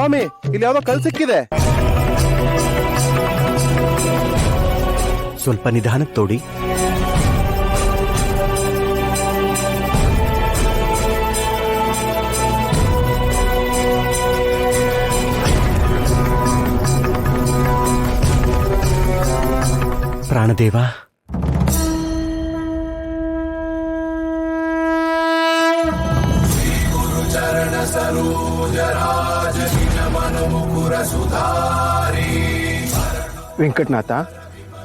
ಸ್ವಾಮಿ, ಇಲ್ಲಿ ಯಾವ್ದೋ ಕಲ್ ಸಿಕ್ಕಿದೆ. ಸ್ವಲ್ಪ ನಿಧಾನಕ್ಕೆ ತೋಡಿ. ಪ್ರಾಣದೇವ, ವೆಂಕಟನಾಥ,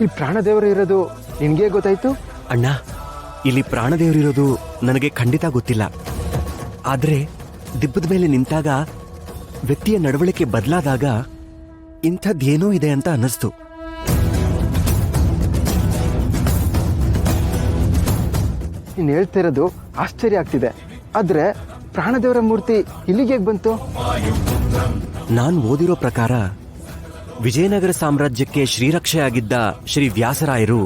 ಈ ಪ್ರಾಣದೇವರು ಇರೋದು ನಿನ್ಗೆ ಗೊತ್ತಾಯ್ತು? ಅಣ್ಣ, ಇಲ್ಲಿ ಪ್ರಾಣದೇವರಿರೋದು ನನಗೆ ಖಂಡಿತ ಗೊತ್ತಿಲ್ಲ. ಆದ್ರೆ ದಿಬ್ಬದ ಮೇಲೆ ನಿಂತಾಗ, ವ್ಯಕ್ತಿಯ ನಡವಳಿಕೆ ಬದಲಾದಾಗ ಇಂಥದ್ದೇನೋ ಇದೆ ಅಂತ ಅನ್ನಿಸ್ತು. ನೀನು ಹೇಳ್ತಿರೋದು ಆಶ್ಚರ್ಯ ಆಗ್ತಿದೆ. ಆದ್ರೆ ಪ್ರಾಣದೇವರ ಮೂರ್ತಿ ಇಲ್ಲಿಗೆ ಹೇಗೆ ಬಂತು? ನಾನು ಓದಿರೋ ಪ್ರಕಾರ ವಿಜಯನಗರ ಸಾಮ್ರಾಜ್ಯಕ್ಕೆ ಶ್ರೀರಕ್ಷೆಯಾಗಿದ್ದ ಶ್ರೀ ವ್ಯಾಸರಾಯರು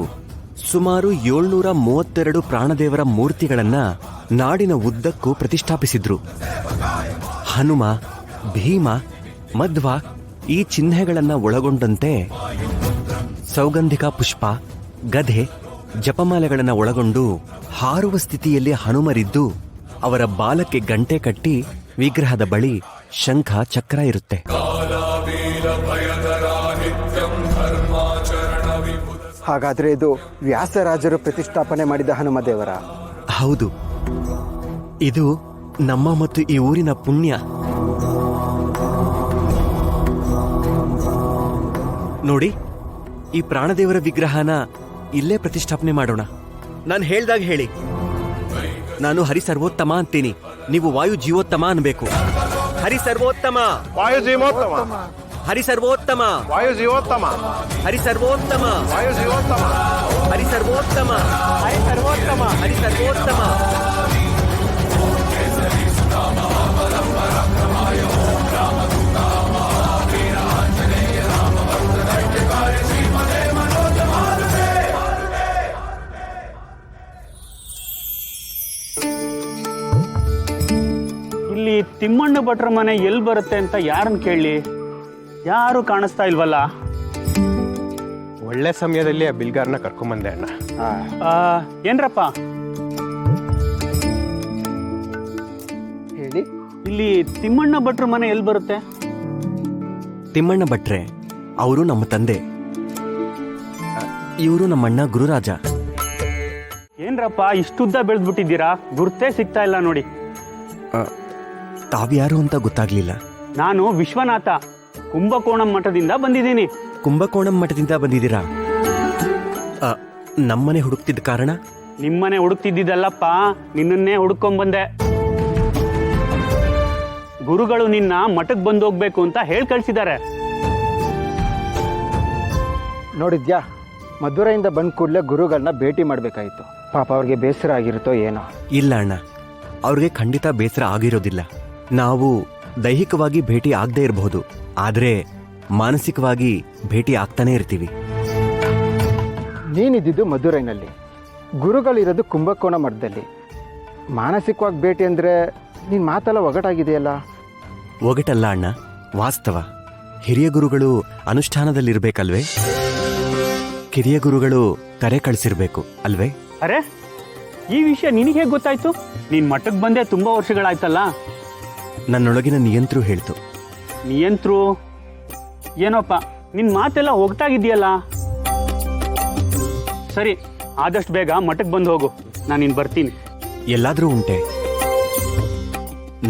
ಸುಮಾರು 732 ಪ್ರಾಣದೇವರ ಮೂರ್ತಿಗಳನ್ನ ನಾಡಿನ ಉದ್ದಕ್ಕೂ ಪ್ರತಿಷ್ಠಾಪಿಸಿದ್ರು. ಹನುಮ, ಭೀಮ, ಮಧ್ವ ಈ ಚಿಹ್ನೆಗಳನ್ನ ಒಳಗೊಂಡಂತೆ ಸೌಗಂಧಿಕ ಪುಷ್ಪ, ಗಧೆ, ಜಪಮಾಲೆಗಳನ್ನ ಒಳಗೊಂಡು ಹಾರುವ ಸ್ಥಿತಿಯಲ್ಲಿ ಹನುಮರಿದ್ದು ಅವರ ಬಾಲಕ್ಕೆ ಗಂಟೆ ಕಟ್ಟಿ ವಿಗ್ರಹದ ಬಳಿ ಶಂಖ ಚಕ್ರ ಇರುತ್ತೆ. ಹಾಗಾದ್ರೆ ಇದು ವ್ಯಾಸರಾಜರು ಪ್ರತಿಷ್ಠಾಪನೆ ಮಾಡಿದ ಹನುಮದೇವರ? ಹೌದು, ಇದು ನಮ್ಮ ಮತ್ತು ಈ ಊರಿನ ಪುಣ್ಯ. ನೋಡಿ, ಈ ಪ್ರಾಣದೇವರ ವಿಗ್ರಹನ ಇಲ್ಲೇ ಪ್ರತಿಷ್ಠಾಪನೆ ಮಾಡೋಣ. ನಾನು ಹೇಳ್ದಾಗ ಹೇಳಿ. ನಾನು ಹರಿ ಸರ್ವೋತ್ತಮ ಅಂತೀನಿ, ನೀವು ವಾಯು ಜೀವೋತ್ತಮ ಅನ್ಬೇಕು. ಹರಿ ಸರ್ವೋತ್ತಮ, ವಾಯು ಜೀವೋತ್ತಮ, ಹರಿ ಸರ್ವೋತ್ತಮ, ವಾಯು ಜೀವೋತ್ತಮ, ಹರಿ ಸರ್ವೋತ್ತಮ, ವಾಯು ಜೀವೋತ್ತಮ, ಹರಿ ಸರ್ವೋತ್ತಮ, ಹರಿ ಸರ್ವೋತ್ತಮ, ಹರಿ ಸರ್ವೋತ್ತಮ. ಇಲ್ಲಿ ತಿಮ್ಮಣ್ಣ ಭಟ್ರ ಮನೆ ಎಲ್ಲಿ ಬರುತ್ತೆ ಅಂತ ಯಾರನ್ನ ಕೇಳಿ? ಯಾರು ಕಾಣಿಸ್ತಾ ಇಲ್ವಲ್ಲ. ಒಳ್ಳೆ ಸಮಯದಲ್ಲಿ ಆ ಬಿಲ್ಗಾರನ ಕರ್ಕೊಂಬಂದೆ ಅಣ್ಣ. ಏನ್ರಪ್ಪ ಹೇಳಿ. ಇಲ್ಲಿ ತಿಮ್ಮಣ್ಣ ಭಟ್ರ ಮನೆ ಎಲ್ಲಿ ಬರುತ್ತೆ? ತಿಮ್ಮಣ್ಣ ಭಟ್ರೆ ಅವರು ನಮ್ಮ ತಂದೆ. ಇವರು ನಮ್ಮಣ್ಣ ಗುರುರಾಜ. ಏನ್ರಪ್ಪ ಇಷ್ಟುದ್ದ ಬೆಳೆದ್ಬಿಟ್ಟಿದ್ದೀರಾ? ಗುರ್ತೇ ಸಿಗ್ತಾ ಇಲ್ಲ ನೋಡಿ. ತಾವ್ಯಾರು ಅಂತ ಗೊತ್ತಾಗ್ಲಿಲ್ಲ. ನಾನು ವಿಶ್ವನಾಥ, ಕುಂಭಕೋಣಂ ಮಠದಿಂದ ಬಂದಿದ್ದೀನಿ. ಕುಂಭಕೋಣಂ ಮಠದಿಂದ ಬಂದಿದ್ದೀರಾ? ನಮ್ಮನೆ ಹುಡುಕ್ತಿದ್ದ ಕಾರಣ? ನಿಮ್ಮನೆ ಹುಡುಕ್ತಿದ್ದಿದ್ದಲ್ಲಪ್ಪ, ನಿನ್ನನ್ನೇ ಹುಡುಕೊಂಡ್ಬಂದೆ. ಗುರುಗಳು ನಿನ್ನ ಮಠಕ್ಕೆ ಬಂದು ಹೋಗ್ಬೇಕು ಅಂತ ಹೇಳಿ ಕಳ್ಸಿದ್ದಾರೆ. ನೋಡಿದ್ಯಾ, ಮಧುರೈಯಿಂದ ಬಂದ ಕೂಡಲೇ ಗುರುಗಳನ್ನ ಭೇಟಿ ಮಾಡಬೇಕಾಯಿತು. ಪಾಪ ಅವ್ರಿಗೆ ಬೇಸರ ಆಗಿರುತ್ತೋ ಏನೋ. ಇಲ್ಲ ಅಣ್ಣ, ಅವ್ರಿಗೆ ಖಂಡಿತ ಬೇಸರ ಆಗಿರೋದಿಲ್ಲ. ನಾವು ದೈಹಿಕವಾಗಿ ಭೇಟಿ ಆಗದೆ ಇರಬಹುದು, ಆದ್ರೆ ಮಾನಸಿಕವಾಗಿ ಭೇಟಿ ಆಗ್ತಾನೆ ಇರ್ತೀವಿ. ನೀನಿದ್ದು ಮಧುರೈನಲ್ಲಿ, ಗುರುಗಳಿರೋದು ಕುಂಭಕೋಣ ಮಠದಲ್ಲಿ. ಮಾನಸಿಕವಾಗಿ ಭೇಟಿ ಅಂದರೆ ನಿನ್ನ ಮಾತೆಲ್ಲ ಒಗಟಾಗಿದೆಯಲ್ಲ? ಒಗಟಲ್ಲ ಅಣ್ಣ, ವಾಸ್ತವ. ಹಿರಿಯ ಗುರುಗಳು ಅನುಷ್ಠಾನದಲ್ಲಿರ್ಬೇಕಲ್ವೇ? ಕಿರಿಯ ಗುರುಗಳು ಕರೆ ಕಳಿಸಿರ್ಬೇಕು ಅಲ್ವೇ? ಅರೆ, ಈ ವಿಷಯ ನಿನಗೆ ಹೇಗೆ ಗೊತ್ತಾಯ್ತು? ನೀನ್ ಮಠಕ್ಕೆ ಬಂದೆ ತುಂಬಾ ವರ್ಷಗಳಾಯ್ತಲ್ಲ. ನನ್ನೊಳಗಿನ ನಿಯಂತ್ರು ಹೇಳ್ತು. ನಿಯಂತ್ರು ಏನೋಪ್ಪ, ನಿನ್ ಮಾತೆಲ್ಲ ಹೋಗ್ತಾಗಿದ್ಯಲ್ಲ. ಸರಿ, ಆದಷ್ಟು ಬೇಗ ಮಠಕ್ಕೆ ಬಂದು ಹೋಗು, ನಾನು ಬರ್ತೀನಿ. ಎಲ್ಲಾದ್ರೂ ಉಂಟೆ?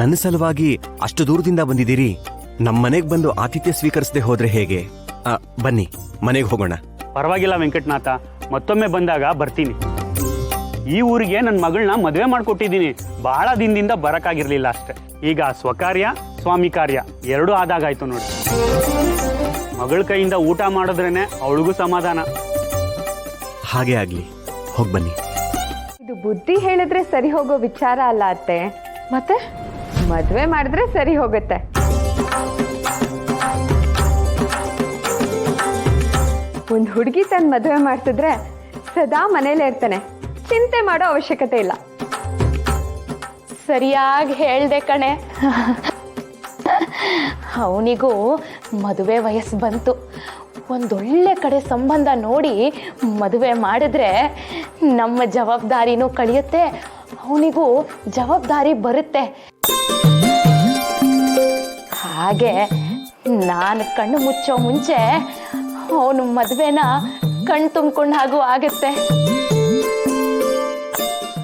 ನನ್ನ ಸಲುವಾಗಿ ಅಷ್ಟು ದೂರದಿಂದ ಬಂದಿದ್ದೀರಿ, ನಮ್ಮನೆಗೆ ಬಂದು ಆತಿಥ್ಯ ಸ್ವೀಕರಿಸದೆ ಹೋದ್ರೆ ಹೇಗೆ? ಬನ್ನಿ, ಮನೆಗೆ ಹೋಗೋಣ. ಪರವಾಗಿಲ್ಲ ವೆಂಕಟನಾಥ, ಮತ್ತೊಮ್ಮೆ ಬಂದಾಗ ಬರ್ತೀನಿ. ಈ ಊರಿಗೆ ನನ್ನ ಮಗಳನ್ನ ಮದುವೆ ಮಾಡ್ಕೊಟ್ಟಿದ್ದೀನಿ. ಬಹಳ ದಿನದಿಂದ ಬರಕ್ಕಾಗಿರ್ಲಿಲ್ಲ ಅಷ್ಟೆ. ಈಗ ಸ್ವಕಾರ್ಯ ಸ್ವಾಮಿ ಕಾರ್ಯ ಎರಡೂ ಆದಾಗಾಯ್ತು ನೋಡಿ. ಮಗಳ ಕೈಯಿಂದ ಊಟ ಮಾಡಿದ್ರೇನೆ ಅವಳಿಗೂ ಸಮಾಧಾನ. ಹಾಗೆ ಆಗ್ಲಿ, ಹೋಗ್ಬನ್ನಿ. ಇದು ಬುದ್ಧಿ ಹೇಳಿದ್ರೆ ಸರಿ ಹೋಗೋ ವಿಚಾರ ಅಲ್ಲ ಅತ್ತೆ. ಮತ್ತೆ ಮದ್ವೆ ಮಾಡಿದ್ರೆ ಸರಿ ಹೋಗುತ್ತೆ. ಒಂದು ಹುಡುಗಿ ತನ್ನ ಮದುವೆ ಮಾಡ್ತಿದ್ರೆ ಸದಾ ಮನೇಲೇ ಇರ್ತಾನೆ, ಚಿಂತೆ ಮಾಡೋ ಅವಶ್ಯಕತೆ ಇಲ್ಲ. ಸರಿಯಾಗಿ ಹೇಳ್ದೆ ಕಣೆ. ಅವನಿಗೂ ಮದುವೆ ವಯಸ್ಸು ಬಂತು. ಒಂದೊಳ್ಳೆ ಕಡೆ ಸಂಬಂಧ ನೋಡಿ ಮದುವೆ ಮಾಡಿದ್ರೆ ನಮ್ಮ ಜವಾಬ್ದಾರಿನೂ ಕಳೆಯುತ್ತೆ, ಅವನಿಗೂ ಜವಾಬ್ದಾರಿ ಬರುತ್ತೆ. ಹಾಗೆ ನಾನು ಕಣ್ಣು ಮುಚ್ಚೋ ಮುಂಚೆ ಅವನು ಮದುವೆನ ಕಣ್ ತುಂಬ್ಕೊಂಡು ಹಾಗೂ ಆಗುತ್ತೆ.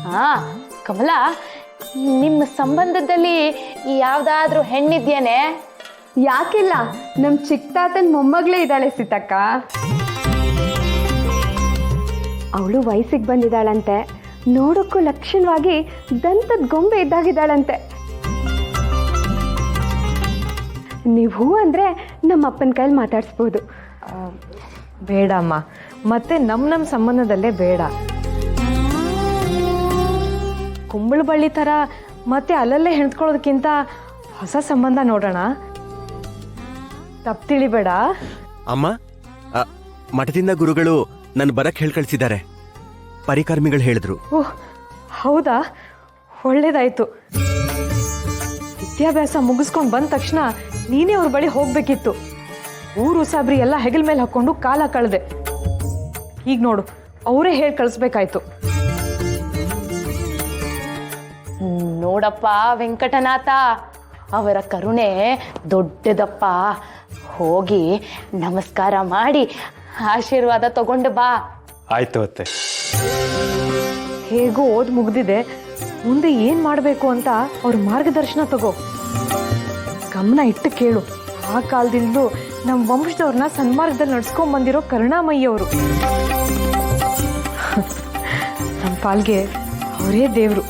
ಹಾ ಕಮಲ, ನಿಮ್ಮ ಸಂಬಂಧದಲ್ಲಿ ಯಾವ್ದಾದ್ರೂ ಹೆಣ್ಣಿದ್ಯೇನೆ? ಯಾಕಿಲ್ಲ, ನಮ್ಮ ಚಿಕ್ಕ ತಾತನ ಮೊಮ್ಮಗಳೇ ಇದ್ದಾಳೆ ಸೀತಕ್ಕ. ಅವಳು ವಯಸ್ಸಿಗೆ ಬಂದಿದ್ದಾಳಂತೆ, ನೋಡೋಕ್ಕೂ ಲಕ್ಷಣವಾಗಿ ದಂತದ ಗೊಂಬೆ ಇದ್ದಾಗಿದ್ದಾಳಂತೆ. ನೀವು ಹೂ ಅಂದರೆ ನಮ್ಮ ಅಪ್ಪನ ಕೈಲಿ ಮಾತಾಡಿಸ್ಬೋದು. ಬೇಡಮ್ಮ, ಮತ್ತೆ ನಮ್ಮ ಸಂಬಂಧದಲ್ಲೇ ಬೇಡ. ಕುಂಬಳ ಬಳ್ಳಿ ಥರ ಮತ್ತೆ ಅಲ್ಲಲ್ಲೇ ಹೆಣ್ತ್ಕೊಳ್ಳೋದಕ್ಕಿಂತ ಹೊಸ ಸಂಬಂಧ ನೋಡೋಣ. ತಪ್ಪು ತಿಳಿಬೇಡ. ಅಮ್ಮ, ಮಠದಿಂದ ಗುರುಗಳು ನನ್ನ ಬರಕ್ ಹೇಳ್ ಕಳ್ಸಿದ್ದಾರೆ. ಪರಿಕರ್ಮಿಗಳು ಹೇಳಿದ್ರು. ಓಹ್ ಹೌದಾ, ಒಳ್ಳೇದಾಯ್ತು. ವಿದ್ಯಾಭ್ಯಾಸ ಮುಗಿಸ್ಕೊಂಡು ಬಂದ ತಕ್ಷಣ ನೀನೇ ಅವ್ರ ಬಳಿ ಹೋಗ್ಬೇಕಿತ್ತು. ಊರು ಸಾಬ್ರಿ ಎಲ್ಲ ಹೆಗಲ್ ಮೇಲೆ ಹಾಕೊಂಡು ಕಾಲ ಕಳೆದೆ. ಈಗ ನೋಡು, ಅವರೇ ಹೇಳಿ ಕಳಿಸ್ಬೇಕಾಯ್ತು. ನೋಡಪ್ಪ ವೆಂಕಟನಾಥ, ಅವರ ಕರುಣೆ ದೊಡ್ಡದಪ್ಪ. ಹೋಗಿ ನಮಸ್ಕಾರ ಮಾಡಿ ಆಶೀರ್ವಾದ ತಗೊಂಡು ಬಾ. ಆಯ್ತು ಅತ್ತೆ. ಹೇಗೋ ಓದ್ ಮುಗ್ದಿದೆ, ಮುಂದೆ ಏನ್ ಮಾಡಬೇಕು ಅಂತ ಅವ್ರ ಮಾರ್ಗದರ್ಶನ ತಗೋ. ಗಮನ ಇಟ್ಟು ಕೇಳು. ಆ ಕಾಲದಿಂದಲೂ ನಮ್ಮ ವಂಶದವ್ರನ್ನ ಸನ್ಮಾರ್ಗದಲ್ಲಿ ನಡ್ಸ್ಕೊಂಡ್ ಬಂದಿರೋ ಕರುಣಾಮಯ್ಯ ಅವರು. ನಮ್ಮ ಪಾಲ್ಗೆ ಅವರೇ ದೇವ್ರು.